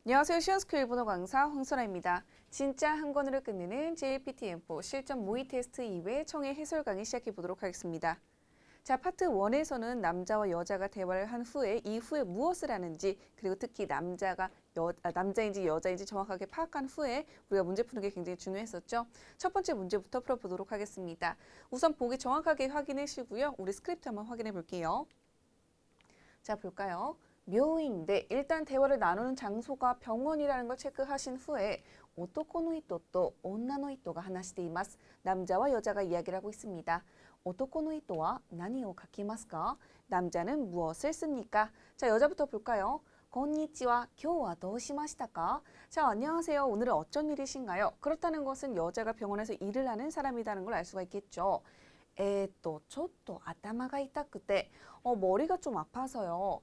안녕하세요. 시원스쿨 일본어 강사 황선아입니다. 진짜 한 권으로 끝내는 JLPT-M4 실전 모의 테스트 2회 청해 해설 강의 시작해 보도록 하겠습니다. 자, 파트 1에서는 남자와 여자가 대화를 한 후에 이후에 무엇을 하는지 그리고 특히 남자인지 여자인지 정확하게 파악한 후에 우리가 문제 푸는 게 굉장히 중요했었죠. 첫 번째 문제부터 풀어보도록 하겠습니다. 우선 보기 정확하게 확인해 주시고요. 우리 스크립트 한번 확인해 볼게요. 자, 볼까요? 묘인데 일단 대화를 나누는 장소가 병원이라는 걸 체크하신 후에 오토코노 히토と 온나노 히토가話しています. 남자와 여자가 이야기를 하고 있습니다. 오토코노 히토와 나니오 가키마스까? 남자는 무엇을 씁니까? 자, 여자부터 볼까요? 건니치와, 今日は どうしましたか? 자, 안녕하세요. 오늘은 어쩐 일이신가요? 그렇다는 것은 여자가 병원에서 일을 하는 사람이라는 걸 알 수가 있겠죠. ちょっと頭が痛くて 머리가 좀 아파서요.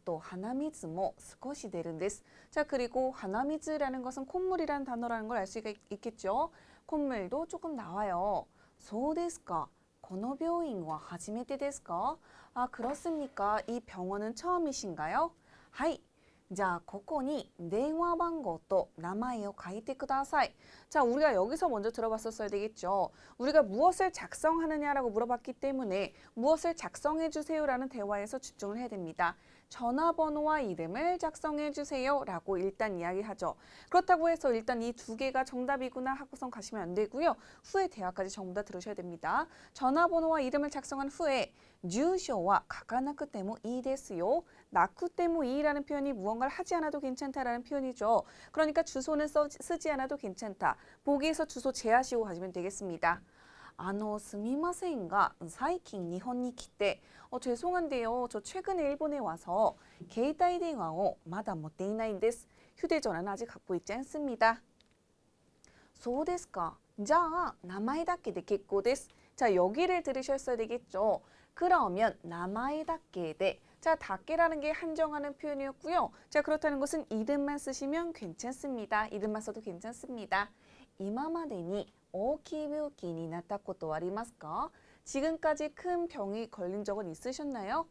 또 하나미즈모 少し出るんです. 자, 그리고 하나미즈라는 것은 콧물이라는 단어라는 걸 알 수가 있겠죠. 콧물도 조금 나와요. そうですか. この病院は初めてですか? 그렇습니까? 이 병원은 처음이신가요? はい. 자, ここに電話番号と名前を書いてください. 자, 우리가 여기서 먼저 들어봤었어야 되겠죠. 우리가 무엇을 작성하느냐라고 물어봤기 때문에 무엇을 작성해 주세요라는 대화에서 집중을 해야 됩니다. 전화번호와 이름을 작성해 주세요 라고 일단 이야기하죠. 그렇다고 해서 일단 이 두 개가 정답이구나 하고선 가시면 안 되고요. 후에 대화까지 전부 다 들으셔야 됩니다. 전화번호와 이름을 작성한 후에 주소와 書かなくてもいいですよ. なくてもいい라는 표현이 무언가를 하지 않아도 괜찮다라는 표현이죠. 그러니까 주소는 쓰지 않아도 괜찮다. 보기에서 주소 제하시고 가시면 되겠습니다. すみませんが最近日本に来て 죄송한데요. 저 최근에 일본에 와서 携帯電話をまだ持っていないんです. 휴대전화는 아직 갖고 있지 않습니다. そうですか. じゃあ名前だけで結構です. 자, 여기를 들으셨어야 되겠죠. 그러면 名前だけで. 자, 닫게라는 게 한정하는 표현이었고요. 자, 그렇다는 것은 이름만 쓰시면 괜찮습니다. 이름만 써도 괜찮습니다. 今までに大きい病気になったことはありますか? 지금까지 큰 병이 걸린 적은 있으셨나요?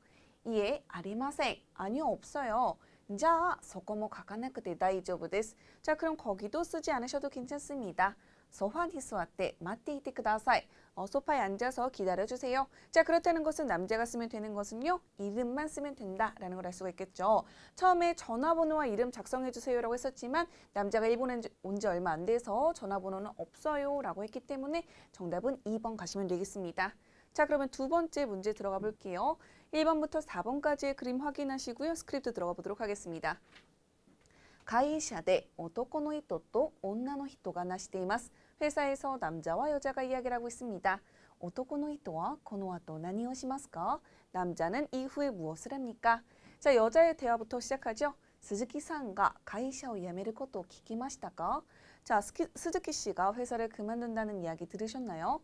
예, ありません. 아니요, 없어요. じゃあそこも書かなくて大丈夫です. 자, 그럼 거기도 쓰지 않으셔도 괜찮습니다. ソファに座って待っていてください. 소파에 앉아서 기다려주세요. 자, 그렇다는 것은 남자가 쓰면 되는 것은요. 이름만 쓰면 된다라는 걸 알 수가 있겠죠. 처음에 전화번호와 이름 작성해주세요라고 했었지만 남자가 일본에 온 지 얼마 안 돼서 전화번호는 없어요 라고 했기 때문에 정답은 2번 가시면 되겠습니다. 자, 그러면 두 번째 문제 들어가 볼게요. 1번부터 4번까지의 그림 확인하시고요. 스크립트 들어가 보도록 하겠습니다. 会社で男の人と女の人が話しています. 회사에서 남자와 여자가 이야기를 하고 있습니다. 男の人はこの後何をしますか? 남자는 이후에 무엇을 합니까? 자, 여자의 대화부터 시작하죠. 스즈키さんが 会社を辞めることを聞きましたか? 자, 스즈키 씨가 회사를 그만둔다는 이야기 들으셨나요?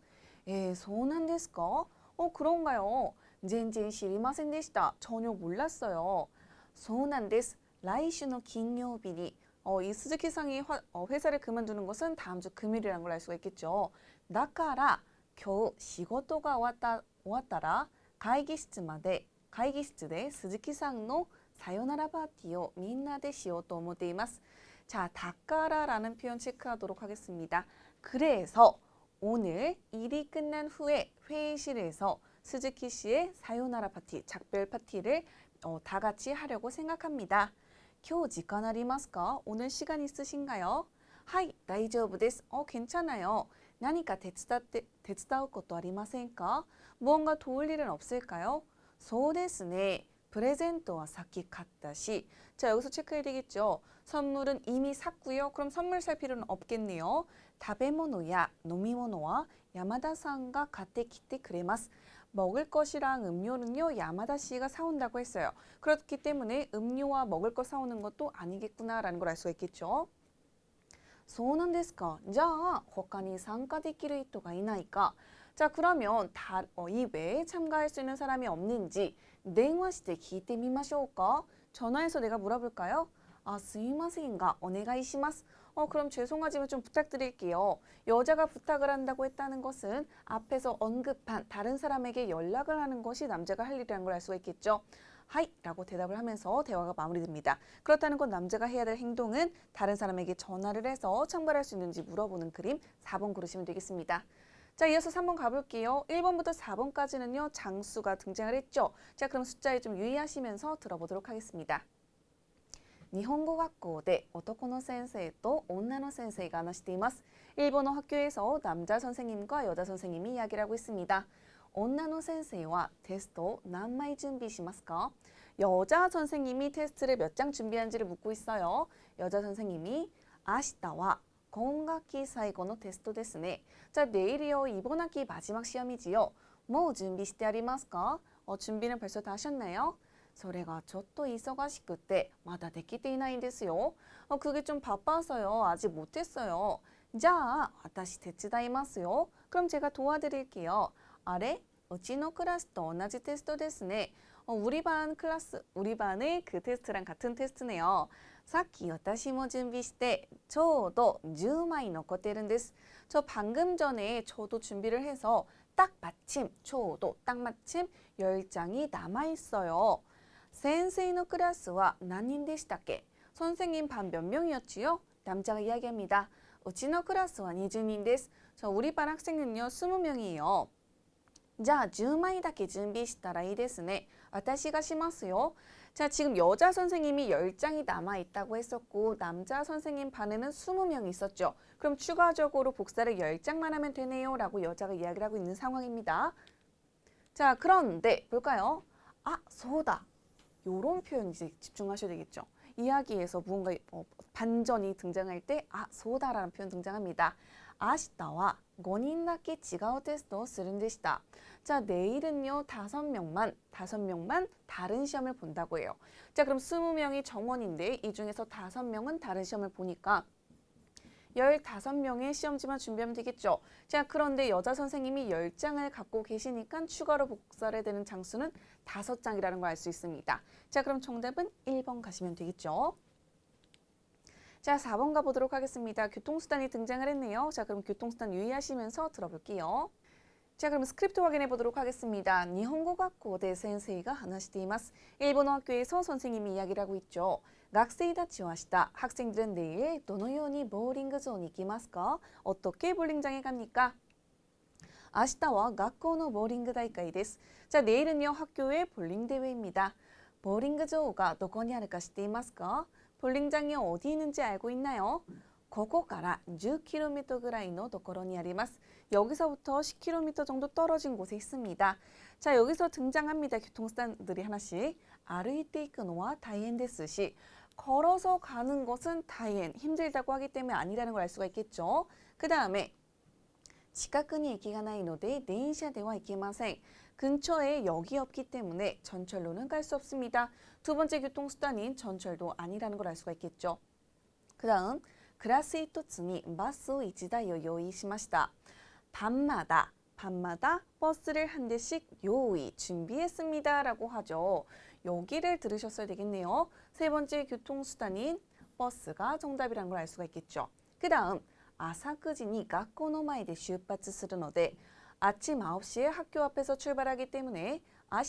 そうなんですか? 그런가요? 全然知りませんでした. 전혀 몰랐어요. そうなんです. 来週の金曜日に 이 스즈키상이 회사를 그만두는 것은 다음 주 금요일이라는 걸 알 수가 있겠죠. だから今日仕事が終わったら会議室でスズキさんのさよならパーティーをみんなでしようと思っています. 자, だから라는 표현 체크하도록 하겠습니다. 그래서 오늘 일이 끝난 후에 회의실에서 스즈키 씨의 사요나라 파티, 작별 파티를 다 같이 하려고 생각합니다. 今日時間ありますか? 오늘 시간 있으신가요? はい、大丈夫です. 괜찮아요. 何か手伝うことありませんか? 무언가 도울 일은 없을까요? そうですね. プレゼントはさっき買ったし. 자, 여기서 체크해야 되겠죠. 선물은 이미 샀고요. 그럼 선물 살 필요는 없겠네요. 食べ物や飲み物は山田さんが買ってきてくれます. 먹을 것이랑 음료는요. 야마다 씨가 사온다고 했어요. 그렇기 때문에 음료와 먹을 것 사오는 것도 아니겠구나라는 걸 알 수가 있겠죠. そうなんですか. じゃあ他に参加できる人がいないか. 자, 그러면 이 외에 참가할 수 있는 사람이 없는지 電話して聞いてみましょうか. 전화해서 내가 물어볼까요? すいませんがお願いします. 그럼 죄송하지만 좀 부탁드릴게요. 여자가 부탁을 한다고 했다는 것은 앞에서 언급한 다른 사람에게 연락을 하는 것이 남자가 할 일이라는 걸 알 수가 있겠죠. 하이 라고 대답을 하면서 대화가 마무리됩니다. 그렇다는 건 남자가 해야 될 행동은 다른 사람에게 전화를 해서 창발할 수 있는지 물어보는 그림 4번 고르시면 되겠습니다. 자, 이어서 3번 가볼게요. 1번부터 4번까지는요, 장수가 등장을 했죠. 자, 그럼 숫자에 좀 유의하시면서 들어보도록 하겠습니다. 日本語学校で男の先生と女の先生が話しています. 일본어 학교에서 남자 선생님과 여자 선생님이 이야기를 하고 있습니다. 女の先生はテストを何枚準備しますか? 여자 선생님이 테스트를 몇 장 준비한지를 묻고 있어요. 여자 선생님이 明日は今学期最後のテストですね. 자, 내일이요. 이번 학기 마지막 시험이지요. 뭐 준비してありますか? 준비는 벌써 다 하셨나요? それがちょっと忙しくてまだできていないんですよ. 그게 좀 바빠서요. 아직 못했어요. じゃあ私手伝いますよ. 그럼 제가 도와드릴게요. 아래? うちのクラスと同じテストですね. 우리 반의 그 테스트랑 같은 테스트네요. さっき私も準備してちょうど10枚残ってるんです. 저 방금 전에 저도 준비를 해서 딱 마침, 저도 딱 마침 10장이 남아있어요. 先生のクラスは何人でしたっけ? 선생님 반 몇 명이었지요? 남자가 이야기합니다. うちのクラスは20人です. 우리 반 학생은요 20명이에요. じゃあ10枚だけ準備したらいいですね. 私がしますよ. 자, 지금 여자 선생님이 10장이 남아있다고 했었고 남자 선생님 반에는 20명이 있었죠. 그럼 추가적으로 복사를 10장만 하면 되네요 라고 여자가 이야기를 하고 있는 상황입니다. 자, 그런데 볼까요? 아, 소다. 요런 표현 이제 집중하셔야 되겠죠. 이야기에서 무언가 반전이 등장할 때 아, 소다라는 표현 등장합니다. 明日は5人だけ違うテストをするんでした. 자, 내일은요 5명만 다른 시험을 본다고 해요. 자, 그럼 20명이 정원인데 이 중에서 5명은 다른 시험을 보니까 15명의 시험지만 준비하면 되겠죠. 자, 그런데 여자 선생님이 10장을 갖고 계시니까 추가로 복사를 되는 장수는 5장이라는 걸 알 수 있습니다. 자, 그럼 정답은 1번 가시면 되겠죠. 자, 4번 가보도록 하겠습니다. 교통수단이 등장을 했네요. 자, 그럼 교통수단 유의하시면서 들어볼게요. 자, 그럼 스크립트 확인해 보도록 하겠습니다. 日本語学校で先生が話しています. 일본어 학교에서 선생님이 이야기를 하고 있죠. 学生たちは明日, 학생들은 내일 どのようにボーリング場に行きますか? 어떻게 볼링장에 갑니까? 明日は学校のボーリング大会です. 자, 내일은요 학교의 볼링 대회입니다. ボーリング場がどこにあるか知っていますか? 볼링장이 어디 있는지 알고 있나요? ここから10km ぐらいのところにあります. 여기서부터 10km 정도 떨어진 곳에 있습니다. 자, 여기서 등장합니다. 교통수단들이 하나씩. 歩いていくのは大変ですし, 걸어서 가는 것은 다이엔, 힘들다고 하기 때문에 아니라는 걸 알 수가 있겠죠. 그 다음에 近くに駅がないので電車では行けません. 근처에 역이 없기 때문에 전철로는 갈 수 없습니다. 두 번째 교통수단인 전철도 아니라는 걸 알 수가 있겠죠. 그 다음 クラス1つにバスを1台を用意しました. 밤마다 버스를 한 대씩 요의, 준비했습니다 라고 하죠. 여기를 들으셨어야 되겠네요. 세 번째 교통수단인 버스가 정답이라는 걸 알 수가 있겠죠. 그 다음 朝9時に学校の前で出発するので 아침 9시에 학교 앞에서 출발하기 때문에 明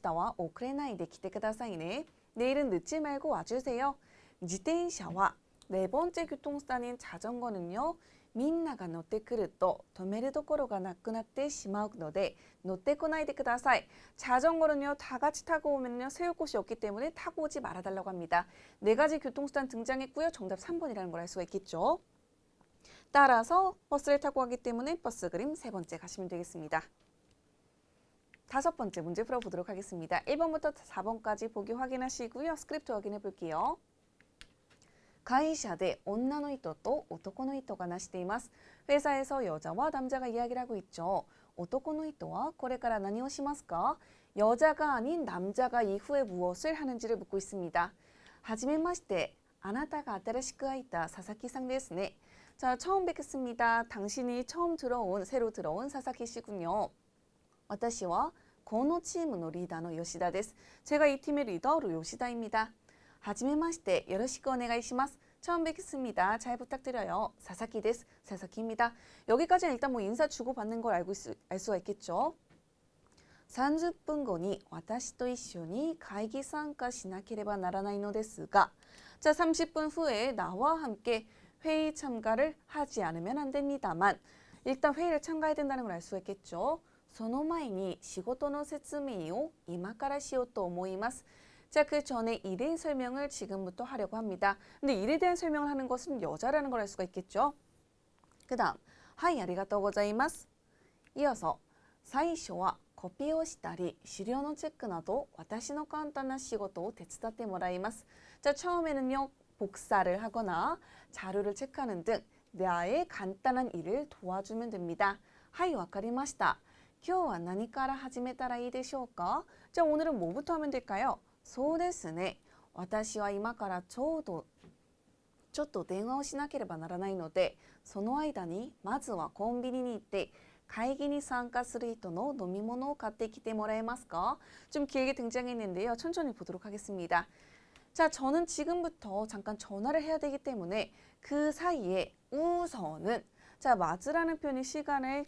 日は遅れないで来てくださいね. 내일은 늦지 말고 와주세요. 自転車は 네 번째 교통수단인 자전거는요. みんなが乗ってくると止めるところがなくなってしまうので乗ってこないでください. 자전거는요. 다 같이 타고 오면요. 세울 곳이 없기 때문에 타고 오지 말아달라고 합니다. 네 가지 교통수단 등장했고요. 정답 3번이라는 걸 알 수가 있겠죠. 따라서 버스를 타고 가기 때문에 버스 그림 세 번째 가시면 되겠습니다. 다섯 번째 문제 풀어보도록 하겠습니다. 1번부터 4번까지 보기 확인하시고요. 스크립트 확인해 볼게요. 会社で女の人と男の人が話しています. 회사에서 여자와 남자가 이야기를 하고 있죠. 男の人はこれから何をしますか? 여자가 아닌 남자가 이후에 무엇을 하는지를 묻고 있습니다. はじめまして. あなたが新しく入った佐々木さんですね. 자, 처음 뵙겠습니다. 당신이 새로 들어온 사사키 씨군요. 私はこのチームのリーダーの吉田です. 제가 이 팀의 리더로 요시다입니다. はじめまして, よろしくお願いします. 처음 뵙겠습니다. 잘 부탁드려요. 사사키です. 사사키입니다. 여기까지는 일단 인사 주고받는 걸 알 수가 있겠죠. 30分後に私と一緒に会議参加しなければならないのですが, 자, 30분 후에 나와 함께 회의 참가를 하지 않으면 안 됩니다만, 일단 회의를 참가해야 된다는 걸 알 수가 있겠죠. その前に仕事の説明を今からしようと思います. 자, 그 전에 일의 설명을 지금부터 하려고 합니다. 근데 일에 대한 설명을 하는 것은 여자라는 걸 알 수가 있겠죠. 그 다음, はい、ありがとうございます. 이어서, 最初はコピーをしたり資料のチェックなど私の簡単な仕事を手伝ってもらいます. 자, 처음에는요, 복사를 하거나 자료를 체크하는 등 나의 간단한 일을 도와주면 됩니다. はい、わかりました. 今日は何から始めたらいいでしょうか? 자, 오늘은 뭐부터 하면 될까요? そうですね. 私は今からちょっと電話をしなければならないので、その間にまずはコンビニに行って会議に参加する人の飲み物を買ってきてもらえますか? 좀 길게 등장했는데요. 천천히 보도록 하겠습니다. 자, 저는 지금부터 잠깐 전화를 해야 되기 때문에 그 사이에 우선은, 자, 맞으라는 표현이 시간의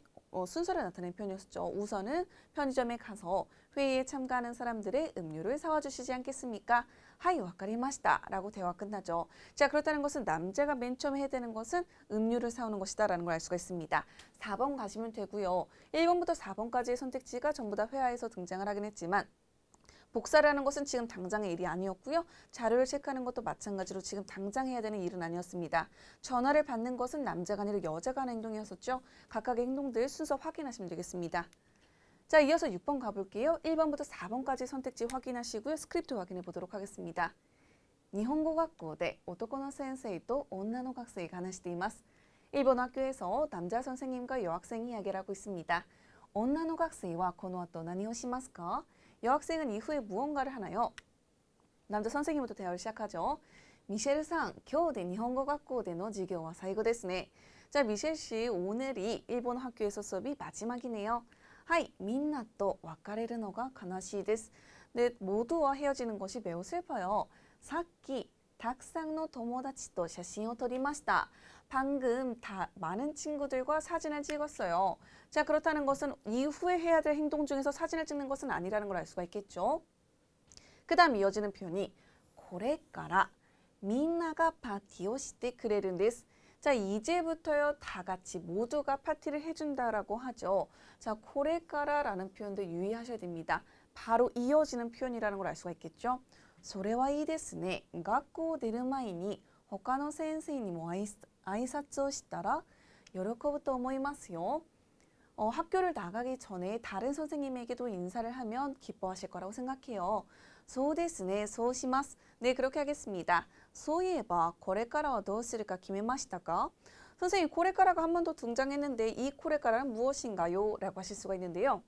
순서를 나타내는 표현이었죠. 우선은 편의점에 가서 회의에 참가하는 사람들의 음료를 사와 주시지 않겠습니까? 하이, 와카리마시다 라고 대화 끝나죠. 자, 그렇다는 것은 남자가 맨 처음 해야 되는 것은 음료를 사오는 것이다 라는 걸 알 수가 있습니다. 4번 가시면 되고요. 1번부터 4번까지의 선택지가 전부 다 회화에서 등장을 하긴 했지만 복사를 하는 것은 지금 당장의 일이 아니었고요. 자료를 체크하는 것도 마찬가지로 지금 당장 해야 되는 일은 아니었습니다. 전화를 받는 것은 남자가 아니라 여자가 하는 행동이었었죠. 각각의 행동들 순서 확인하시면 되겠습니다. 자, 이어서 6번 가볼게요. 1번부터 4번까지 선택지 확인하시고요. 스크립트 확인해 보도록 하겠습니다. 日本語学校で男の先生と女の学生が話しています. 일본 학교에서 남자 선생님과 여학생이 이야기를 하고 있습니다. 女の学生はこの後何をしますか? 여학생은 이후에 무언가를 하나요? 남자 선생님부터 대화를 시작하죠. 미셸さん, 今日で日本語学校での授業は最後ですね. 자, 미셸 씨, 오늘이 일본 학교에서 수업이 마지막이네요. はい、みんなと別れるのが悲しいです. 네, 모두와 헤어지는 것이 매우 슬퍼요. さっき 닭상의 友達と写真を撮りました. 방금 많은 친구들과 사진을 찍었어요. 자, 그렇다는 것은 이후에 해야 될 행동 중에서 사진을 찍는 것은 아니라는 걸 알 수가 있겠죠. 그 다음 이어지는 표현이 これからみんながパーティーをしてくれるんです. 자, 이제부터요, 다 같이 모두가 파티를 해준다라고 하죠. 자, これから라는 표현도 유의하셔야 됩니다. 바로 이어지는 표현이라는 걸 알 수가 있겠죠. それはいいですね. 学校を出る前に他の先生にも挨拶をしたら喜ぶと思いますよ. 학교를 나가기 전에 다른 선생님에게도 인사를 하면 기뻐하실 거라고 생각해요. そうですね、そうします. 네, 그렇게 하겠습니다. そういえばこれからはどうするか決めましたか? 선생님, これから가 한 번 더 등장했는데 이 これから는 무엇인가요? 라고 하실 수가 있는데요.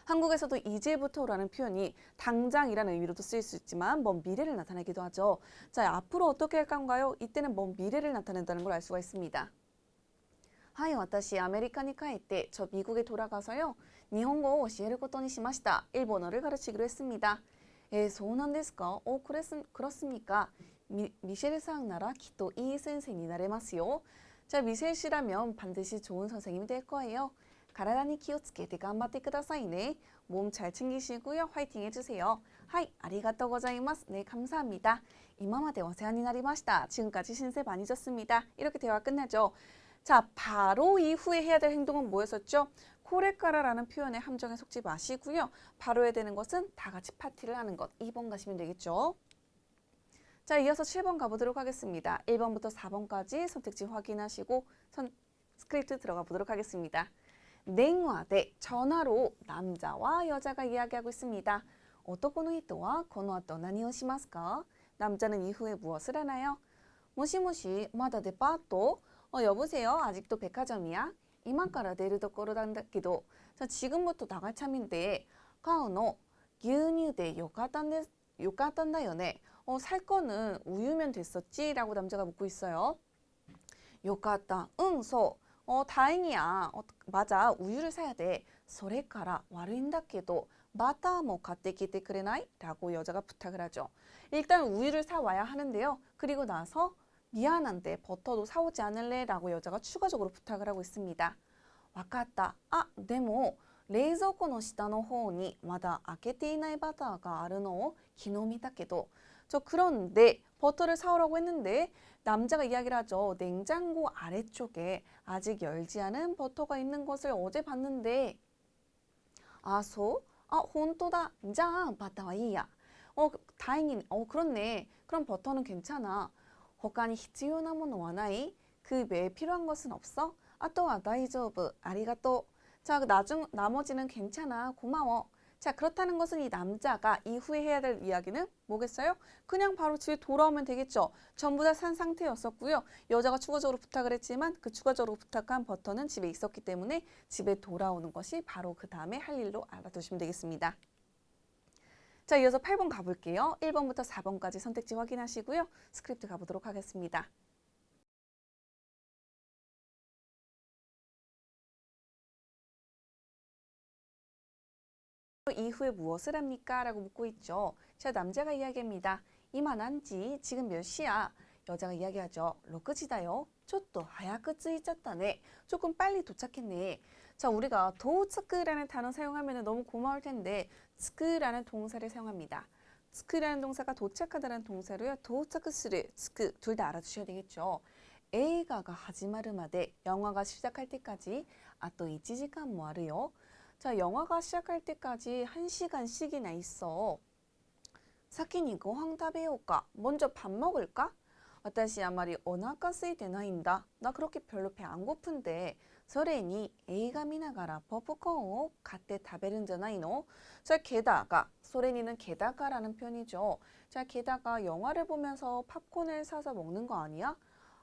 한국에서도 이제부터라는 표현이 당장이라는 의미로도 쓰일 수 있지만 먼 미래를 나타내기도 하죠. 자, 앞으로 어떻게 할 건가요? 이때는 먼 미래를 나타낸다는 걸 알 수가 있습니다. はい、私アメリカに帰って저 미국에 돌아가서요. 일본어を教えることにしました. 일본어를 가르치기로 했습니다. そうなんですか? 그렇습니까? 미셸さんならきっといい先生になれますよ. 자, 미셸 씨라면 반드시 좋은 선생님이 될 거예요. 体に気をつけて頑張ってくださいね. 몸 잘 챙기시고요. 화이팅 해주세요. はい、ありがとうございます. 네, 감사합니다. 今までお世話になりました. 지금까지 신세 많이 졌습니다. 이렇게 대화 끝나죠. 자, 바로 이후에 해야 될 행동은 뭐였었죠? 코레까라라는 표현에 함정에 속지 마시고요. 바로 해야 되는 것은 다 같이 파티를 하는 것. 2번 가시면 되겠죠. 자, 이어서 7번 가보도록 하겠습니다. 1번부터 4번까지 선택지 확인하시고 스크립트 들어가 보도록 하겠습니다. 電話で 전화로 남자와 여자가 이야기하고 있습니다. 男の人はこの後何をしますか? 남자는 이후에 무엇을 하나요? もしもし、まだデパート? 여보세요? 아직도 백화점이야? 今から出るところなんだけど. 자, 지금부터 나갈 참인데 買うの牛乳でよかったんだよね. 살 거는 우유면 됐었지? 라고 남자가 묻고 있어요. よかった. 응, 소. 다행이야. 맞아. 우유를 사야 돼. それから悪いんだけど 바타 뭐買ってきてくれない? 라고 여자가 부탁을 하죠. 일단 우유를 사와야 하는데요. 그리고 나서 미안한데 버터도 사오지 않을래? 라고 여자가 추가적으로 부탁을 하고 있습니다. 와카타. 아, でも冷蔵庫の下の方にまだ開けていないバターがあるのを昨日見たけど. 저 그런데 버터를 사오라고 했는데 남자가 이야기를 하죠. 냉장고 아래쪽에 아직 열지 않은 버터가 있는 것을 어제 봤는데. 아, 소? 아, 혼또다. 자, 바타와 이야. 다행이네. 그렇네. 그럼 버터는 괜찮아. 他に必要なものはない? 그 외에 필요한 것은 없어? 아, 또한 다이조브. 아리가또. 자, 나머지는 괜찮아. 고마워. 자, 그렇다는 것은 이 남자가 이후에 해야 될 이야기는 뭐겠어요? 그냥 바로 집에 돌아오면 되겠죠. 전부 다 산 상태였었고요. 여자가 추가적으로 부탁을 했지만 그 추가적으로 부탁한 버터는 집에 있었기 때문에 집에 돌아오는 것이 바로 그 다음에 할 일로 알아두시면 되겠습니다. 자, 이어서 8번 가볼게요. 1번부터 4번까지 선택지 확인하시고요. 스크립트 가보도록 하겠습니다. 이후에 무엇을 합니까? 라고 묻고 있죠. 자, 남자가 이야기합니다. 이만한지 지금 몇 시야? 여자가 이야기하죠. 6시다요. 쪼또 하야크 쯔이짰다네. 조금 빨리 도착했네. 자, 우리가 도츠크라는 단어 사용하면 너무 고마울 텐데 츠크라는 동사를 사용합니다. 츠크라는 동사가 도착하다라는 동사로요. 도착스를 츠크 둘 다 알아두셔야 되겠죠. 에이가가 하지마르마데 영화가 시작할 때까지 또 1시간 뭐 하르요? 자, 영화가 시작할 때까지 1시간씩이나 있어. 사키니 고항 타베요까? 먼저 밥 먹을까? 私あまりお腹空いてないんだ. 나 그렇게 별로 배 안 고픈데. それに映画見ながらポップコーンを買って食べるんじゃないの? 자, 게다가, それに는 게다가라는 표현이죠. 자, 게다가 영화를 보면서 팝콘을 사서 먹는 거 아니야?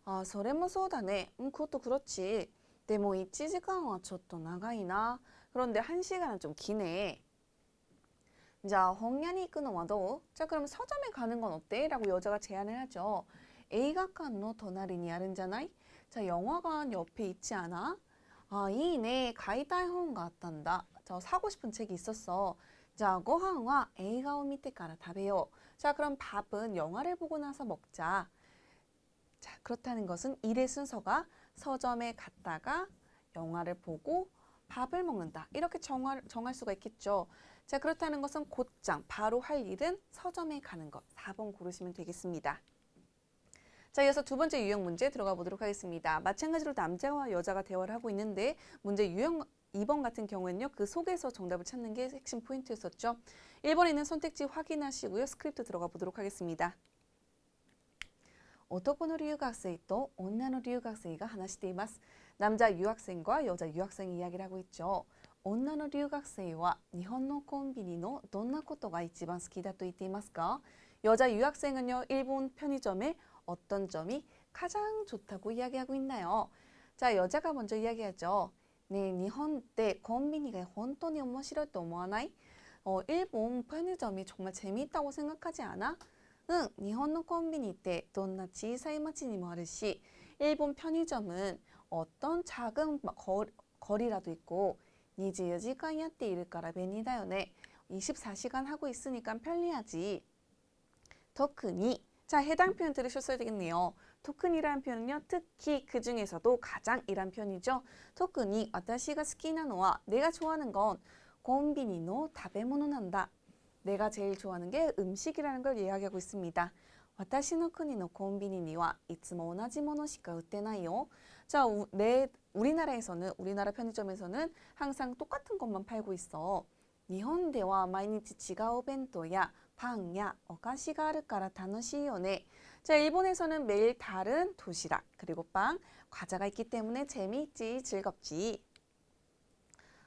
아, それもそうだね. 그것도 그렇지. でも1時間はちょっと長いな. 그런데 1시간은 좀 기네. 자, 홍련이 끊어와 도. 자, 그럼 서점에 가는 건 어때? 라고 여자가 제안을 하죠. 에이가칸노 도나리니 아른자나이? 자, 영화관 옆에 있지 않아? 아, 이네 가이다이 혼 같단다. 저 사고 싶은 책이 있었어. 자, 고항와 에이가오 미테까라 다베요. 자, 그럼 밥은 영화를 보고 나서 먹자. 자, 그렇다는 것은 일의 순서가 서점에 갔다가 영화를 보고 밥을 먹는다. 이렇게 정할 수가 있겠죠. 자, 그렇다는 것은 곧장 바로 할 일은 서점에 가는 것. 4번 고르시면 되겠습니다. 자, 이어서 두 번째 유형 문제 들어가 보도록 하겠습니다. 마찬가지로 남자와 여자가 대화를 하고 있는데 문제 유형 2번 같은 경우에는요. 그 속에서 정답을 찾는 게 핵심 포인트였었죠. 1번에 있는 선택지 확인하시고요. 스크립트 들어가 보도록 하겠습니다. 男の留学生と女の留学生が話しています. 남자 유학생과 여자 유학생이 이야기를 하고 있죠. 女の留学生は日本のコンビニのどんなことが一番好きだと言っていますか? 여자 유학생은요. 일본 편의점의 어떤 점이 가장 좋다고 이야기하고 있나요? 자, 여자가 먼저 이야기하죠. 네, 일본 때 콘비니가 本当に面白いと思わない? 일본 편의점이 정말 재미있다고 생각하지 않아? 응, 일본의 콘비니 때 どんな小さい町にもあるし, 일본 편의점은 어떤 작은 거리라도 있고 24時間やっているから便利だよね. 24시간 하고 있으니까 편리하지. 特に 자, 해당 표현 들으셨어야 되겠네요. 特に이란 표현은요. 특히 그 중에서도 가장이란 표현이죠. 特に私が好きなのは 내가 좋아하는 건 コンビニの食べ物なんだ. 내가 제일 좋아하는 게 음식이라는 걸 이야기하고 있습니다. 私の国のコンビニにはいつも同じものしか売ってないよ. 자, 우리나라에서는 우리나라 편의점에서는 항상 똑같은 것만 팔고 있어. 日本では毎日違うお弁当やパンやお菓子があるから楽しいよね. 자, 일본에서는 매일 다른 도시락 그리고 빵, 과자가 있기 때문에 재미있지, 즐겁지.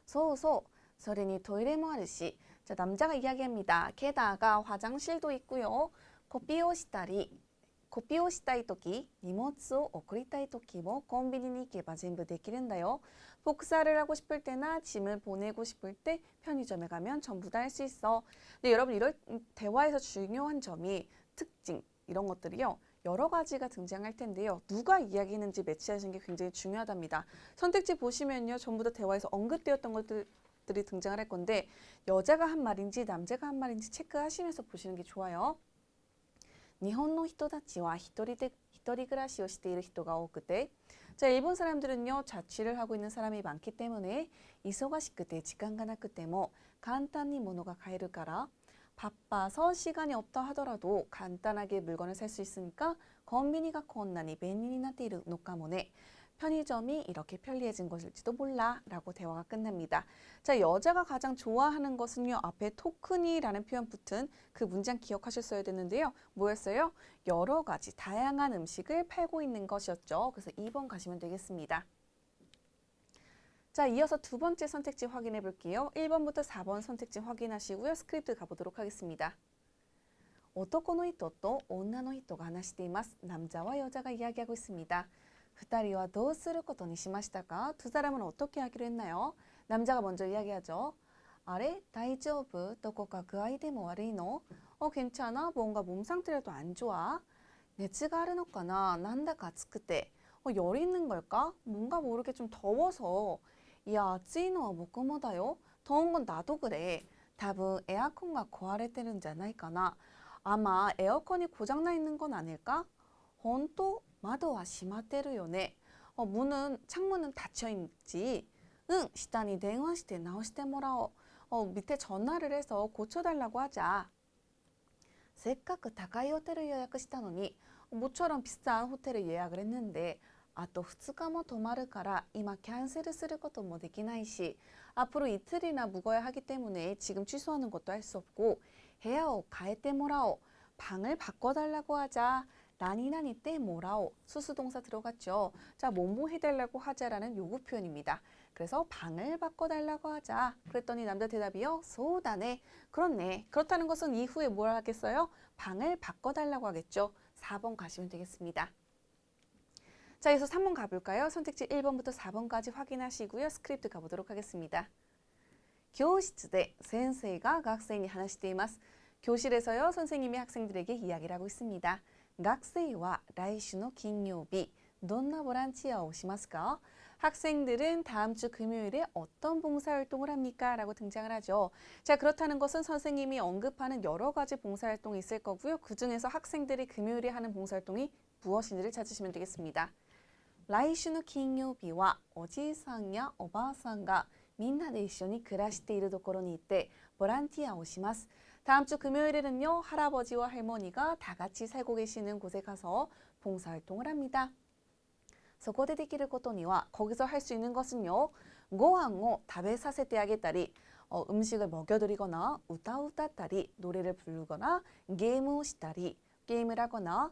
そうそう、それにトイレもあるし. 자, 남자가 이야기합니다. 게다가 화장실도 있고요. コピーをしたいとき、荷物を送りたいときもコンビニに行けば全部できるんだよ. 복사를 하고 싶을 때나 짐을 보내고 싶을 때 편의점에 가면 전부 다 할 수 있어. 근데 여러분 이런 대화에서 중요한 점이 특징 이런 것들이요. 여러 가지가 등장할 텐데요. 누가 이야기했는지 매치하시는 게 굉장히 중요하답니다. 선택지 보시면요. 전부 다 대화에서 언급되었던 것들이 등장을 할 건데 여자가 한 말인지 남자가 한 말인지 체크하시면서 보시는 게 좋아요. 日本の人たちは一一人暮らしをしている人が多くて자, 일본 사람들은요, 자취를 하고 있는 사람이 많기 때문에忙しくて時間がなくても簡単に物が買えるから바빠서 시간이 없다 하더라도 간단하게 물건을 살 수 있으니까 건비니가 건난이便利になっているのかもね. 편의점이 이렇게 편리해진 것일지도 몰라 라고 대화가 끝납니다. 자, 여자가 가장 좋아하는 것은요. 앞에 토크니라는 표현 붙은 그 문장 기억하셨어야 되는데요. 뭐였어요? 여러 가지 다양한 음식을 팔고 있는 것이었죠. 그래서 2번 가시면 되겠습니다. 자, 이어서 두 번째 선택지 확인해 볼게요. 1번부터 4번 선택지 확인하시고요. 스크립트 가보도록 하겠습니다. 男の人と女の人が話しています. 남자와 여자가 이야기하고 있습니다. 2人はどうすることにしましたか? 두 사람은 어떻게 하기로 했나요? 남자가 먼저 이야기하죠. 아래, 大丈夫? どこか具合でも悪いの? 괜찮아? 뭔가 몸 상태라도 안 좋아? 熱があるのかな? なんだか暑くて. 열이 있는 걸까? 뭔가 모르게 좀 더워서. いや、暑いのは僕もだよ. 더운 건 나도 그래. 多分エアコンが壊れてるんじゃないかな. 아마 에어컨이 고장나 있는 건 아닐까? 本当?窓は閉まってるよね. 창문은 닫혀 있지. 응, 下に電話して直してもらおう. 밑에 전화를 해서 고쳐달라고 하자. せっかく高いホテル予約したのに, 모처럼 비싼 호텔을 예약을 했는데, あと2日も泊まるから今キャンセルすることもできないし 앞으로 이틀이나 묵어야 하기 때문에 지금 취소하는 것도 할 수 없고 部屋を変えてもらおう. 방을 바꿔달라고 하자. 나니나니 때 뭐라오. 수수동사 들어갔죠. 자, 뭐뭐 해달라고 하자라는 요구 표현입니다. 그래서 방을 바꿔달라고 하자. 그랬더니 남자 대답이요. 소다네. 그렇네. 그렇다는 것은 이후에 뭘 하겠어요? 방을 바꿔달라고 하겠죠. 4번 가시면 되겠습니다. 자, 여기서 3번 가볼까요? 선택지 1번부터 4번까지 확인하시고요. 스크립트 가보도록 하겠습니다. 教室で先生が学生に話しています. 교실에서요. 선생님이 학생들에게 이야기를 하고 있습니다. 学生は来週の金曜日どんなボランティアをしますか? 학생들은 다음 주 금요일에 어떤 봉사활동을 합니까? 라고 등장을 하죠. 자, 그렇다는 것은 선생님이 언급하는 여러 가지 봉사활동이 있을 거고요. 그중에서 학생들이 금요일에 하는 봉사활동이 무엇인지를 찾으시면 되겠습니다. 来週の金曜日はおじいさんやおばあさんがみんなで一緒に暮らしているところに行ってボランティアをします. 다음 주 금요일에는요. 할아버지와 할머니가 다 같이 살고 계시는 곳에 가서 봉사활동을 합니다. そこでできることには 거기서 할 수 있는 것은요. ご飯を食べさせてあげたり 음식을 먹여드리거나 우다우다다리 노래를 부르거나 게임을 したり 게임을 하거나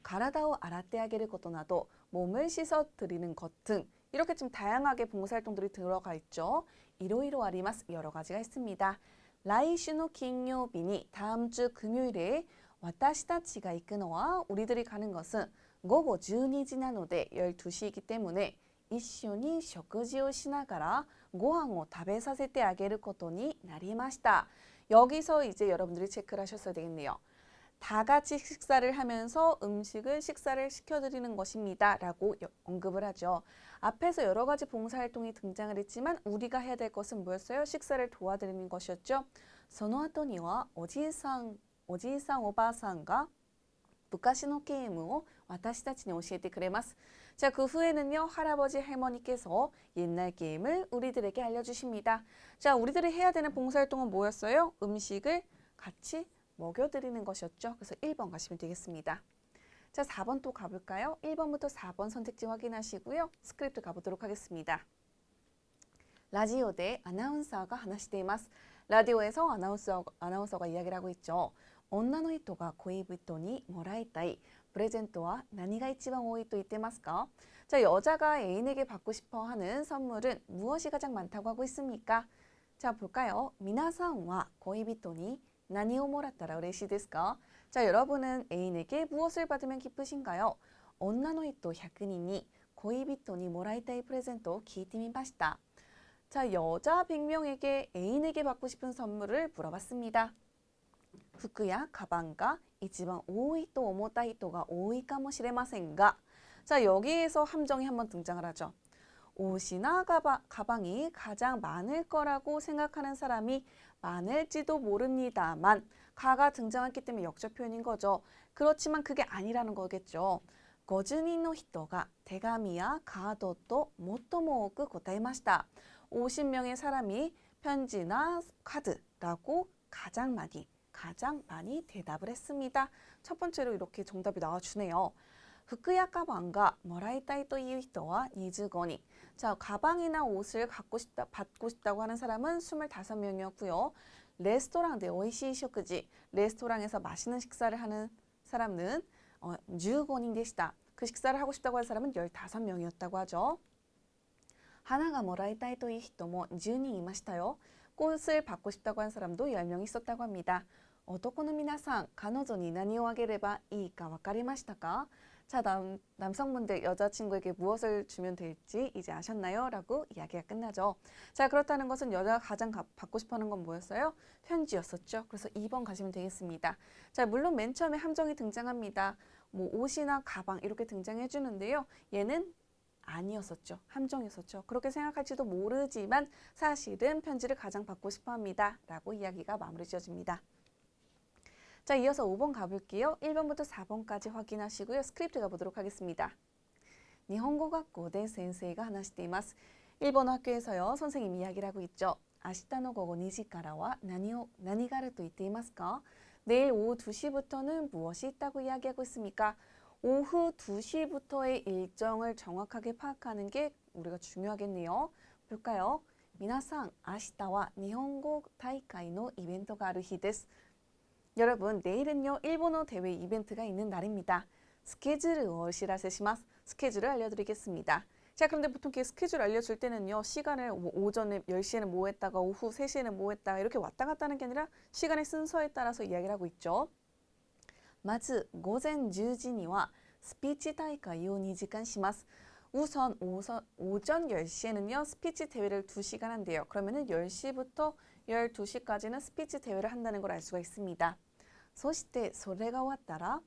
体を洗ってあげることなど 몸을 씻어드리는 것 등 이렇게 좀 다양하게 봉사활동들이 들어가 있죠. 이로이로 아리마스 여러 가지가 있습니다. 来週の金曜日に 다음 주 금요일에 私たちが行くのは 우리들이 가는 것은 午後12時なので 12시이기 때문에 一緒に食事をしながらご飯を食べさせてあげることになりました. 여기서 이제 여러분들이 체크를 하셨어야 되겠네요. 다 같이 식사를 하면서 식사를 시켜드리는 것입니다. 라고 언급을 하죠. 앞에서 여러 가지 봉사활동이 등장을 했지만 우리가 해야 될 것은 뭐였어요? 식사를 도와드리는 것이었죠. その後にはおじいさんおばあさんが昔のゲームを私たちに教えてくれます. 자, 그 후에는요. 할아버지 할머니께서 옛날 게임을 우리들에게 알려주십니다. 자, 우리들이 해야 되는 봉사활동은 뭐였어요? 음식을 같이 먹여드리는 것이었죠. 그래서 1번 가시면 되겠습니다. 자, 4번 또 가볼까요? 1번부터 4번 선택지 확인하시고요. 스크립트 가보도록 하겠습니다. 라디오대 아나운서가 話しています. 라디오에서 아나운서가 이야기를 하고 있죠. 女の人が恋人にもらいたいプレゼントは何が一番多いと言ってますか? 자, 여자가 애인에게 받고 싶어 하는 선물은 무엇이 가장 많다고 하고 있습니까? 자, 볼까요? 皆さんは恋人に何をもらったら嬉しいですか? 자, 여러분은 애인에게 무엇을 받으면 기쁘신가요? 女の人100人に恋人にもらいたいプレゼントを聞いてみました. 자, 여자 100명에게 애인에게 받고 싶은 선물을 물어봤습니다. 服やカバンが一番多いと思った人が多いかもしれませんが. 자, 여기에서 함정이 한번 등장을 하죠. 옷이나 가방이 가장 많을 거라고 생각하는 사람이 많을지도 모릅니다만 가가 등장했기 때문에 역적 표현인 거죠. 그렇지만 그게 아니라는 거겠죠. 50人の人が手紙やカードと最も多く答えました. 50명의 사람이 편지나 카드라고 가장 많이 대답을 했습니다. 첫 번째로 이렇게 정답이 나와주네요. 服やカバンがもらいたいという人は25人. 자, 가방이나 옷을 받고 싶다고 하는 사람은 25명이었고요. 레스토랑 대 오이시 식지, 레스토랑에서 맛있는 식사를 하는 사람은 15인でした. 그 식사를 하고 싶다고 하는 사람은 15명이었다고 하죠. 花がもらいたいという人も10人いましたよ. 꽃을 받고 싶다고 한 사람도 10명 있었다고 합니다. 男の皆さん, 彼女に何をあげればいいか分かりましたか? 자, 남성분들 여자친구에게 무엇을 주면 될지 이제 아셨나요? 라고 이야기가 끝나죠. 자, 그렇다는 것은 여자가 가장 받고 싶어하는 건 뭐였어요? 편지였었죠. 그래서 2번 가시면 되겠습니다. 자, 물론 맨 처음에 함정이 등장합니다. 뭐 옷이나 가방 이렇게 등장해 주는데요. 얘는 아니었었죠. 함정이었었죠. 그렇게 생각할지도 모르지만 사실은 편지를 가장 받고 싶어 합니다. 라고 이야기가 마무리 지어집니다. 자, 이어서 5번 가볼게요. 1번부터 4번까지 확인하시고요. 스크립트 가보도록 하겠습니다. 일본어 학교의 선생님이 話しています. 일본어 학교에서요. 선생님이 이야기를 하고 있죠. 明日の午後2時からは何があると言っていますか? 내일 오후 2시부터는 무엇이 있다고 이야기하고 있습니까? 오후 2시부터의 일정을 정확하게 파악하는 게 우리가 중요하겠네요. 볼까요? 皆さん、明日は日本語大会のイベントがある日です. 여러분, 내일은요, 일본어 대회 이벤트가 있는 날입니다. 스케줄을 오시라세시마스. 스케줄을 알려드리겠습니다. 자, 그런데 보통 이렇게 스케줄 알려줄 때는요, 시간을 오전에 10시에는 뭐 했다가 오후 3시에는 뭐 했다가 이렇게 왔다 갔다 하는 게 아니라 시간의 순서에 따라서 이야기를 하고 있죠. まず午前10時にはスピーチ大会を2時間します. 우선 오전 10시에는요, 스피치 대회를 2시간 한대요. 그러면은 10시부터 12시까지는 스피치 대회를 한다는 걸 알 수가 있습니다. そしてそれが終わったら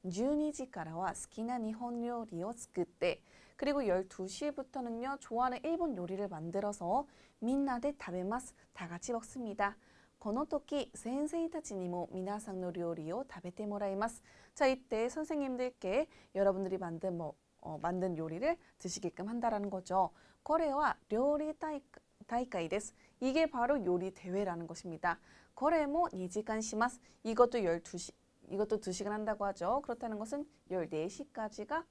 12時からは好きな日本料理を作って 그리고 12시부터는요, 좋아하는 일본 요리를 만들어서 みんなで食べます. 다 같이 먹습니다. この時先生たちにも皆さんの料理を食べてもらいます. 자, 이때 선생님들께 여러분들이 만든 요리를 드시게끔 한다라는 거죠. これは料理大会です. 이게 바로 요리 대회라는 것입니다. これも2時間します. 이것도 2시간 한다고 하죠. 그렇다는 것은 14시까지가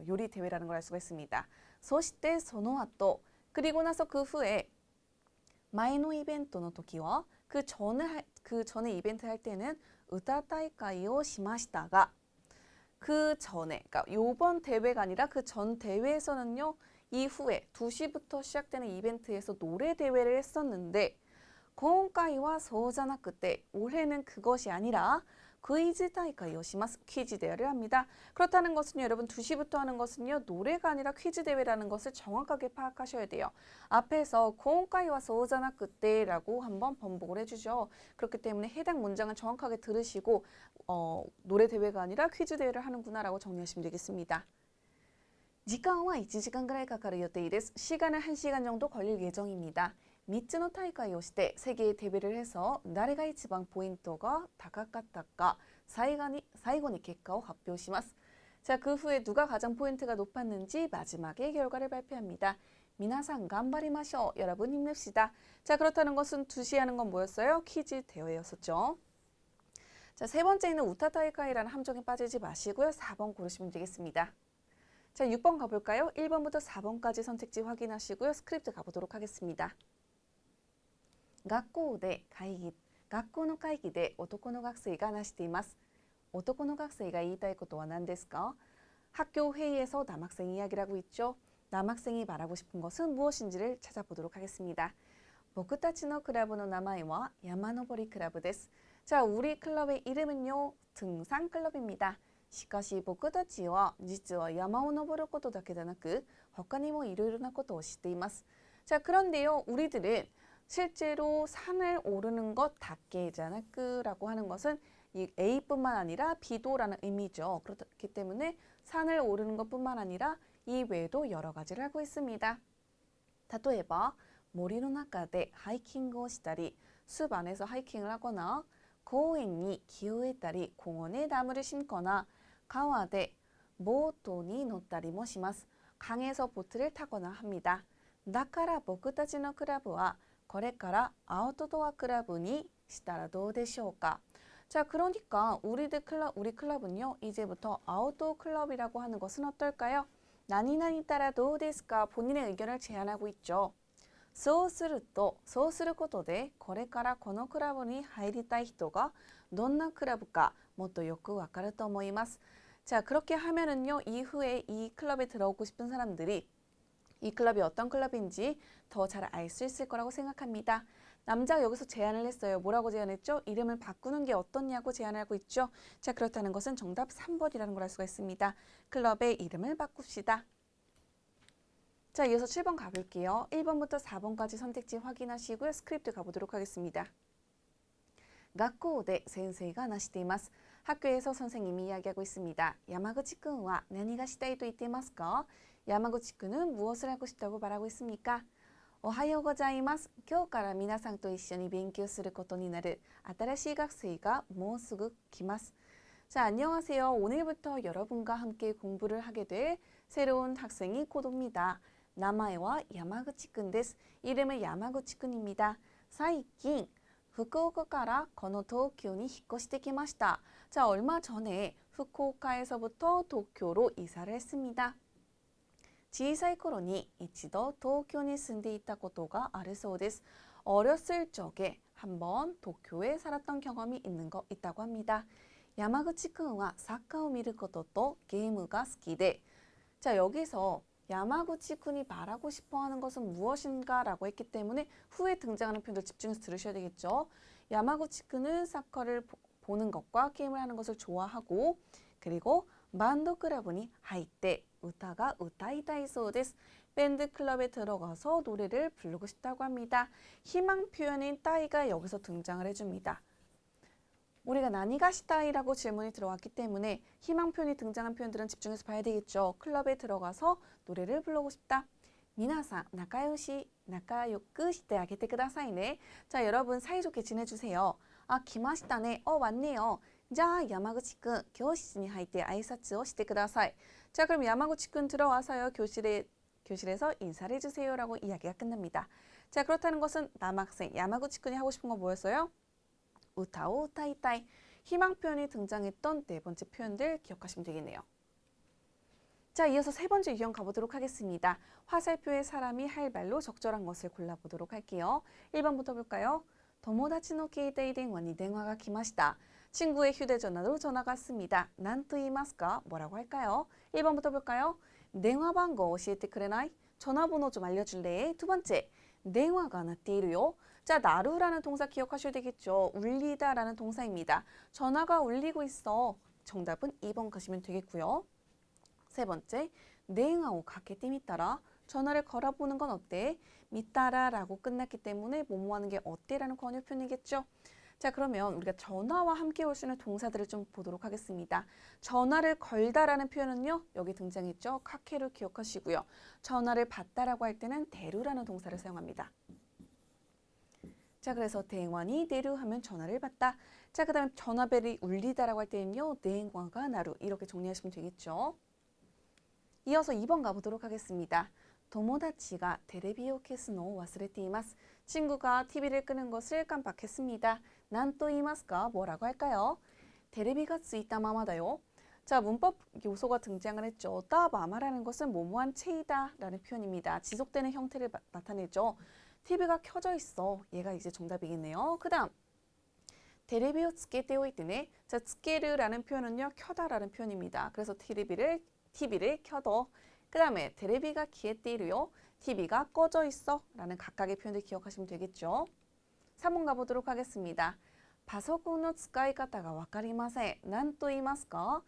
요리 대회라는 걸 알 수가 있습니다. そしてその後, 그리고 나서 그 후에 前のイベントの時は 그 전에 이벤트 할 때는 歌大会をしましたが 그 전에, 그러니까 요번 대회가 아니라 그 전 대회에서는요, 이후에 2시부터 시작되는 이벤트에서 노래 대회를 했었는데 今回はそうじゃなくて 올해는 그것이 아니라 퀴즈大会をします. 퀴즈 대회를 합니다. 그렇다는 것은요, 여러분 2시부터 하는 것은요, 노래가 아니라 퀴즈 대회라는 것을 정확하게 파악하셔야 돼요. 앞에서 今回はそうじゃなくて 라고 한번 번복을 해주죠. 그렇기 때문에 해당 문장을 정확하게 들으시고 노래 대회가 아니라 퀴즈 대회를 하는구나 라고 정리하시면 되겠습니다. 時間は1時間ぐらいかかる予定です. 시간은 1시간 정도 걸릴 예정입니다. 3つの大会をして 3개의 대회를 해서 誰が一番ポイントが高かったか最後に結果を発表します. 자, 그 후에 누가 가장 포인트가 높았는지 마지막에 결과를 발표합니다. 皆さん頑張りましょう. 여러분 힘냅시다. 자, 그렇다는 것은 2시에 하는 건 뭐였어요? 퀴즈 대회였었죠. 자, 세 번째는 우타 다이카이라는 함정에 빠지지 마시고요. 4번 고르시면 되겠습니다. 자, 6번 가볼까요? 1번부터 4번까지 선택지 확인하시고요. 스크립트 가보도록 하겠습니다. 学校の会議で男の学生が話しています. 男の学生が言いたいことは何ですか? 학교 회의에서 남학생이 이야기를 하고 있죠. 남학생이 말하고 싶은 것은 무엇인지를 찾아보도록 하겠습니다. 僕たちのクラブの名前は山登りクラブです. 자, 우리 클럽의 이름은요, 등산 클럽입니다. しかし僕たちは実は山を登ることだけでなく他にもいろいろなことを知っています. 자, 그런데요, 우리들은 실제로 산을 오르는 것 다케자나크라고 하는 것은 이 A뿐만 아니라 B도라는 의미죠. 그렇기 때문에 산을 오르는 것뿐만 아니라 이 외에도 여러 가지를 하고 있습니다. 例えば 森の中でハイキングをしたり, 숲 안에서 하이킹을 하거나, 公園に木を植えたり, 공원에 나무를 심거나, 川でボートに乗ったりもします. 강에서 보트를 타거나 합니다. だから僕たちのクラブはこれからアウトドアクラブにしたらどうでしょうか? 자, 그러니까 우리 클럽은요, 이제부터 아웃도어 클럽이라고 하는 것은 어떨까요? 나니나니 따라どうですか? 본인의 의견을 제안하고 있죠. そうすることでこれからこのクラブに入りたい人がどんなクラブかもっとよくわかると思います. 자, 그렇게 하면은요, 이후에 이 클럽에 들어오고 싶은 사람들이 이 클럽이 어떤 클럽인지 더 잘 알 수 있을 거라고 생각합니다. 남자가 여기서 제안을 했어요. 뭐라고 제안했죠? 이름을 바꾸는 게 어떻냐고 제안하고 있죠. 자, 그렇다는 것은 정답 3번이라는 걸 알 수가 있습니다. 클럽의 이름을 바꿉시다. 자, 이어서 7번 가볼게요. 1번부터 4번까지 선택지 확인하시고요. 스크립트 가보도록 하겠습니다. 学校で先生が話しています. 학교에서 선생님이 이야기하고 있습니다. 야마구치君は何がしたいと言っていますか? 야마구치君은 무엇을 하고 싶다고 말하고 있습니까? おはようございます. 今日から皆さんと一緒に勉強することになる新しい学生がもうすぐ来ます. 자, 안녕하세요. 오늘부터 여러분과 함께 공부를 하게 될 새로운 학생이 곧 옵니다. 名前は야마구치君です. 이름은 야마구치君입니다. 最近福岡からこの東京に引っ越してきました. 자, 얼마 전에 후쿠오카에서부터 도쿄로 이사를 했습니다. 小さい頃に一度東京に住んでいたことがあるそうです. 어렸을 적에 한번 도쿄에 살았던 경험이 있다고 합니다. 야마구치君は 사카를 見ることと 게임가 好きで. 자, 여기서 야마구치君이 말하고 싶어하는 것은 무엇인가 라고 했기 때문에 후에 등장하는 표현들 집중해서 들으셔야 되겠죠. 야마구치君은 사커를 보는 것과 게임을 하는 것을 좋아하고, 그리고 반도 클럽에 入って 우타가 우타이타이そうです. 밴드 클럽에 들어가서 노래를 부르고 싶다고 합니다. 희망 표현인 따이가 여기서 등장을 해줍니다. 우리가 나니가 시다이라고 질문이 들어왔기 때문에 희망 표현이 등장한 표현들은 집중해서 봐야 되겠죠. 클럽에 들어가서 노래를 부르고 싶다. 미나상 나카요크 시대あげてくださいね. 자, 여러분 사이좋게 지내주세요. 아, 기마시다네. 왔네요. 자, 야마구치君, 교실에 入って 挨拶をしてください. 자, 그럼 야마구치君 들어와서요. 교실에서 인사를 해주세요. 라고 이야기가 끝납니다. 자, 그렇다는 것은 남학생 야마구치君이 하고 싶은 건 뭐였어요? 우타오 우타이타이. 희망 표현이 등장했던 네 번째 표현들 기억하시면 되겠네요. 자, 이어서 세 번째 유형 가보도록 하겠습니다. 화살표의 사람이 할 말로 적절한 것을 골라보도록 할게요. 1번부터 볼까요? 友達の携帯電話に電話が来ました. 친구의 휴대전화로 전화가 왔습니다. 何と言いますか? 뭐라고 할까요? 1번부터 볼까요? 電話番号教えてくれない? 전화번호 좀 알려줄래? 두 번째, 電話が鳴っているよ. 자, 나루라는 동사 기억하셔야 되겠죠. 울리다라는 동사입니다. 전화가 울리고 있어. 정답은 2번 가시면 되겠고요. 세 번째, 電話をかけてみたら. 전화를 걸어보는 건 어때? 미따라라고 끝났기 때문에 뭐뭐 하는 게 어때라는 권유 표현이겠죠. 자, 그러면 우리가 전화와 함께 올 수 있는 동사들을 좀 보도록 하겠습니다. 전화를 걸다라는 표현은요, 여기 등장했죠. 카케를 기억하시고요. 전화를 받다라고 할 때는 데루라는 동사를 사용합니다. 자, 그래서 대환이 데루 하면 전화를 받다. 자, 그 다음에 전화벨이 울리다라고 할 때는요, 대환가 나루 이렇게 정리하시면 되겠죠. 이어서 2번 가보도록 하겠습니다. 友達がテレビを消すのを忘れています. 친구가 TV를 끄는 것을 깜빡했습니다. 何と言いますか? 뭐라고 할까요? 테레비가 ついたままだよ. 자, 문법 요소가 등장을 했죠. 따마마라는 것은 뭐뭐한 채이다 라는 표현입니다. 지속되는 형태를 나타내죠. TV가 켜져 있어. 얘가 이제 정답이겠네요. 그 다음, 테레비をつけておいてね. 자, つける라는 표현은요, 켜다라는 표현입니다. 그래서 TV를 켜둬. 그 다음에 테레비가 消えているよ. TV가 꺼져 있어 라는 각각의 표현들 기억하시면 되겠죠. 3번 가보도록 하겠습니다. パソコンの使い方がわかりません. 何と言いますか?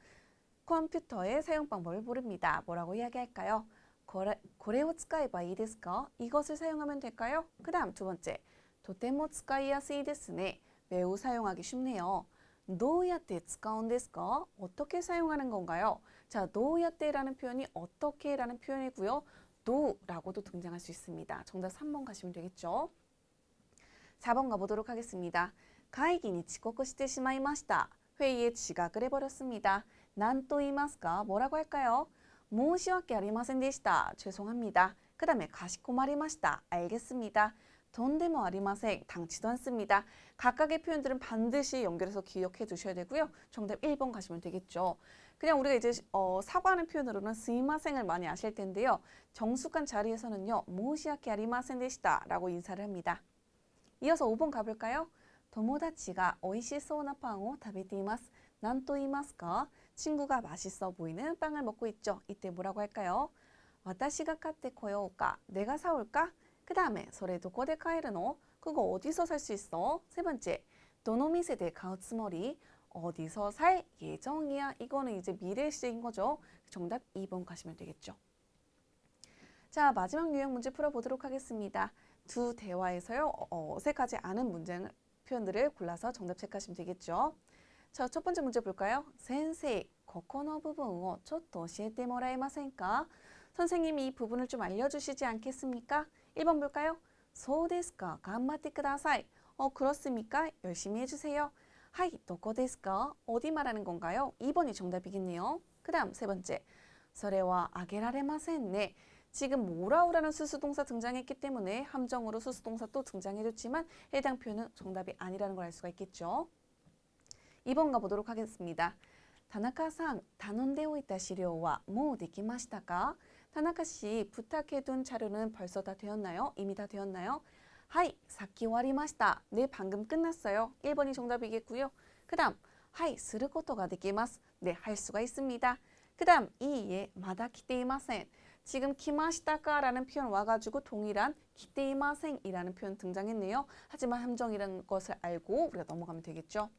컴퓨터의 사용 방법을 모릅니다. 뭐라고 이야기할까요? これを使えばいいですか? 이것을 사용하면 될까요? 그 다음 두 번째, とても使いやすいですね. 매우 사용하기 쉽네요. どうやって使うんですか? 어떻게 사용하는 건가요? 자, どうやって라는 표현이 어떻게 라는 표현이고요. 도라고도 등장할 수 있습니다. 정답 3번 가시면 되겠죠. 4번 가보도록 하겠습니다. 会議に遅刻してしまいました. 회의에 지각을 해버렸습니다. 난と言いますか? 뭐라고 할까요? 申し訳ありませんでした. 죄송합니다. 그 다음에 가시코마리마시다. 알겠습니다. 돈데모 아리마생. 당치도 않습니다. 각각의 표현들은 반드시 연결해서 기억해 두셔야 되고요. 정답 1번 가시면 되겠죠. 그냥 우리가 이제 사과하는 표현으로는 스미마생을 많이 아실 텐데요. 정숙한 자리에서는요. 모시야케 아리마센 데시다 라고 인사를 합니다. 이어서 5번 가볼까요? 도모다치가 오이시소나 빵을 食べています. 난と言いますか? 친구가 맛있어 보이는 빵을 먹고 있죠. 이때 뭐라고 할까요? 私が買ってこようか? 내가 사올까? 그 다음에 それどこで買えるの? 그거 어디서 살 수 있어? 세 번째, どの店で買うつもり? 어디서 살 예정이야? 이거는 이제 미래 시제인 거죠. 정답 2번 가시면 되겠죠. 자, 마지막 유형 문제 풀어보도록 하겠습니다. 두 대화에서요. 어색하지 않은 문제 표현들을 골라서 정답 체크하시면 되겠죠. 자, 첫 번째 문제 볼까요? 센세이, ここの部分をちょっと教えてもらえませんか? 선생님이 이 부분을 좀 알려주시지 않겠습니까? 1번 볼까요? そうですか? 頑張ってください. 그렇습니까? 열심히 해주세요. 하이, どこですか? 어디 말하는 건가요? 2번이 정답이겠네요. 그 다음 세 번째, それはあげられませんね. 지금 뭐라오라는 수수동사 등장했기 때문에 함정으로 수수동사 또 등장해줬지만 해당 표현은 정답이 아니라는 걸 알 수가 있겠죠. 2번 가보도록 하겠습니다. 다나카さん, 頼んでおいた資料はもうできましたか? 다나카 씨, 부탁해둔 자료는 벌써 다 되었나요? 이미 다 되었나요? 하이, さっき終わりました. 네, 방금 끝났어요. 1번이 정답이겠고요. 그 다음, 하이, することができます. 네, 할 수가 있습니다. 그 다음, 이에, まだ来ていません. 지금 기마시다까라는 표현 와가지고 동일한 기테이마생이라는 표현 등장했네요. 하지만 함정이라는 것을 알고 우리가 넘어가면 되겠죠.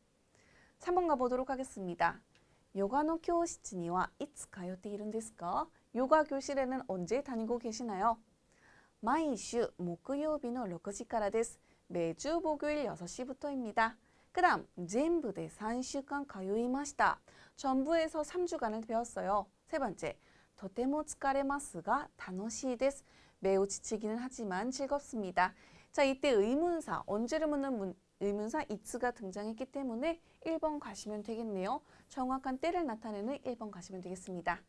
3번 가보도록 하겠습니다. 요가노 교실에いつ通っているんですか? 요가 교실에는 언제 다니고 계시나요? 毎週木曜日の6時からです. 매주 목요일 6시부터입니다. 그 다음, 全部で3週間通いました. 전부에서 3주간을 배웠어요. 세 번째, とても疲れますが楽しいです. 매우 지치기는 하지만 즐겁습니다. 자, 이때 의문사, 언제를 묻는 의문사 이츠가 등장했기 때문에 1번 가시면 되겠네요. 정확한 때를 나타내는 1번 가시면 되겠습니다.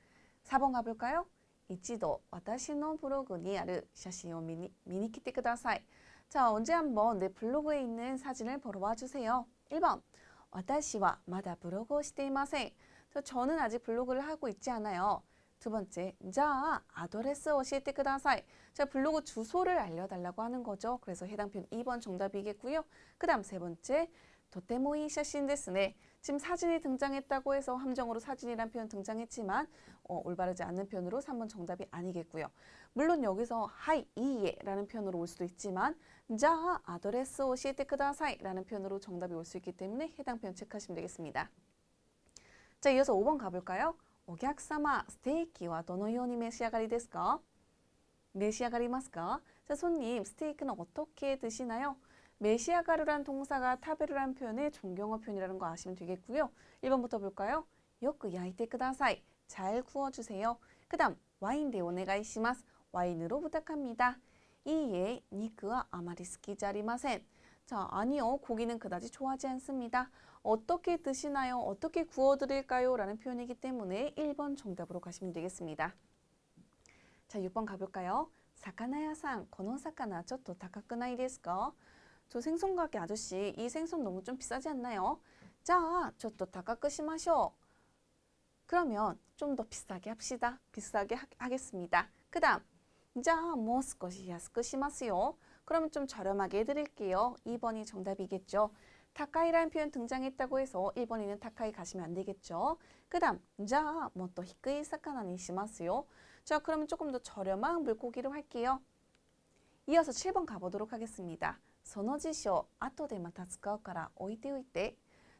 4번 가볼까요? 一度私のブログにある写真を見に来てください. 자, 언제 한번 내 블로그에 있는 사진을 보러 와주세요. 1번, 私はまだブログをしていません. 저는 아직 블로그를 하고 있지 않아요. 두 번째, 자, 아드레스 教えてください. 자, 블로그 주소를 알려달라고 하는 거죠. 그래서 해당 표현 2번 정답이겠고요. 그 다음 세 번째, とてもいい写真ですね. 지금 사진이 등장했다고 해서 함정으로 사진이란 표현 등장했지만 올바르지 않는 표현으로 3번 정답이 아니겠고요. 물론 여기서 하이, 이에 라는 표현으로 올 수도 있지만 자, 아드레스 教えてください라는 표현으로 정답이 올 수 있기 때문에 해당 표현 체크하시면 되겠습니다. 자, 이어서 5번 가볼까요? お客様、ステーキはどのように召し上がりですか? 召し上がりますか? 자, 손님, 스테이크는 어떻게 드시나요? 메시아가루란 동사가 타베루란 표현의 존경어 표현이라는 거 아시면 되겠고요. 1번부터 볼까요? よく焼いてください. 잘 구워주세요. 그 다음, 와인 데 오네가이시마스. 와인으로 부탁합니다. 이에, 肉はあまり好きじゃありません. 자, 아니요. 고기는 그다지 좋아하지 않습니다. 어떻게 드시나요? 어떻게 구워드릴까요? 라는 표현이기 때문에 1번 정답으로 가시면 되겠습니다. 자, 6번 가볼까요? 魚屋さん, この魚ちょっと高くないですか? 저 생선 가게 아저씨, 이 생선 너무 좀 비싸지 않나요? 자, ちょっと高くしましょう. 그러면 좀 더 비싸게 합시다. 비싸게 하겠습니다. 그 다음, 자, もう少し安くしますよ. 그러면 좀 저렴하게 해드릴게요. 2번이 정답이겠죠. 타카이라는 표현 등장했다고 해서 1번에는 타카이 가시면 안 되겠죠. 그 다음, 자, もっと低い魚にしますよ. 자, 그러면 조금 더 저렴한 물고기로 할게요. 이어서 7번 가보도록 하겠습니다. その辞書、後でまた使うから置いておいて.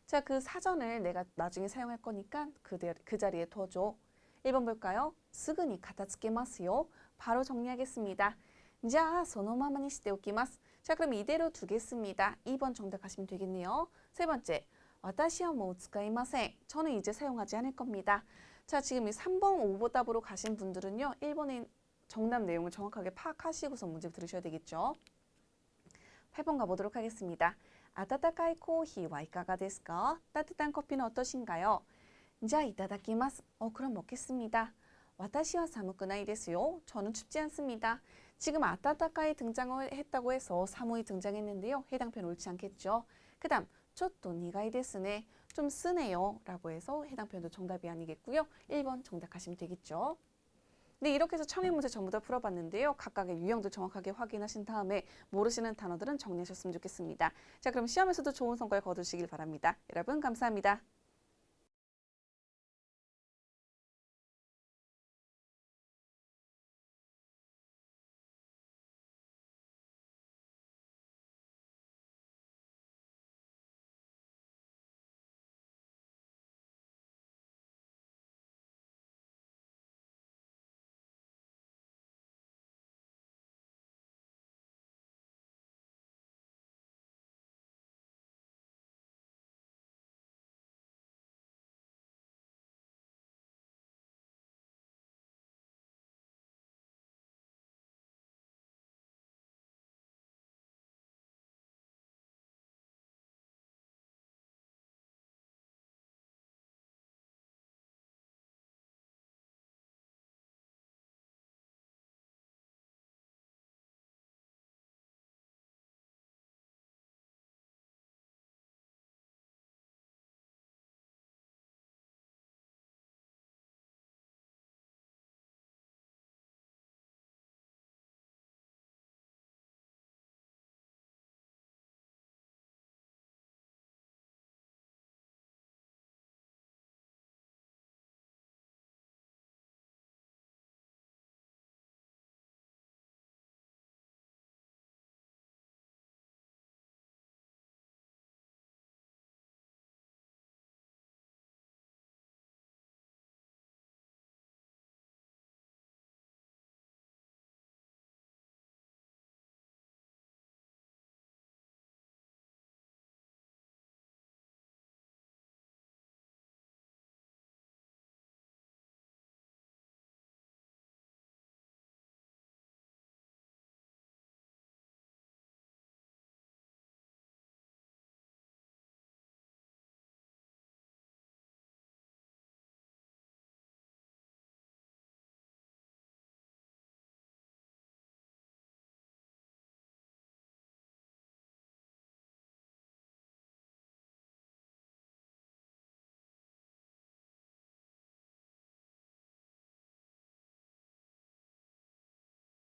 자, 그 사전을 내가 나중에 사용할 거니까 그 자리에 둬줘. 1번 볼까요? すぐに片付けますよ. 바로 정리하겠습니다. 자, そのままにしておきます. 자, 그럼 이대로 두겠습니다. 2번 정답 가시면 되겠네요. 세 번째, 私はもう使いません. 저는 이제 사용하지 않을 겁니다. 자, 지금 이 3번 오버답으로 가신 분들은요. 1번의 정답 내용을 정확하게 파악하시고서 문제 들으셔야 되겠죠. 8번 가보도록 하겠습니다. 温かいコーヒーはいかがですか? 따뜻한 커피는 어떠신가요? 자, 이따다키마스. 그럼 먹겠습니다. 와타시와 사무쿠나이 데스요. 저는 춥지 않습니다. 지금 아따따까이 등장을 했다고 해서 사무이 등장했는데요. 해당 표현 옳지 않겠죠. 그 다음 쪼또 니가이 데스네. 좀 쓰네요. 라고 해서 해당 표현도 정답이 아니겠고요. 1번 정답하시면 되겠죠. 네, 이렇게 해서 청해 문제 전부 다 풀어봤는데요. 각각의 유형도 정확하게 확인하신 다음에 모르시는 단어들은 정리하셨으면 좋겠습니다. 자, 그럼 시험에서도 좋은 성과를 거두시길 바랍니다. 여러분 감사합니다.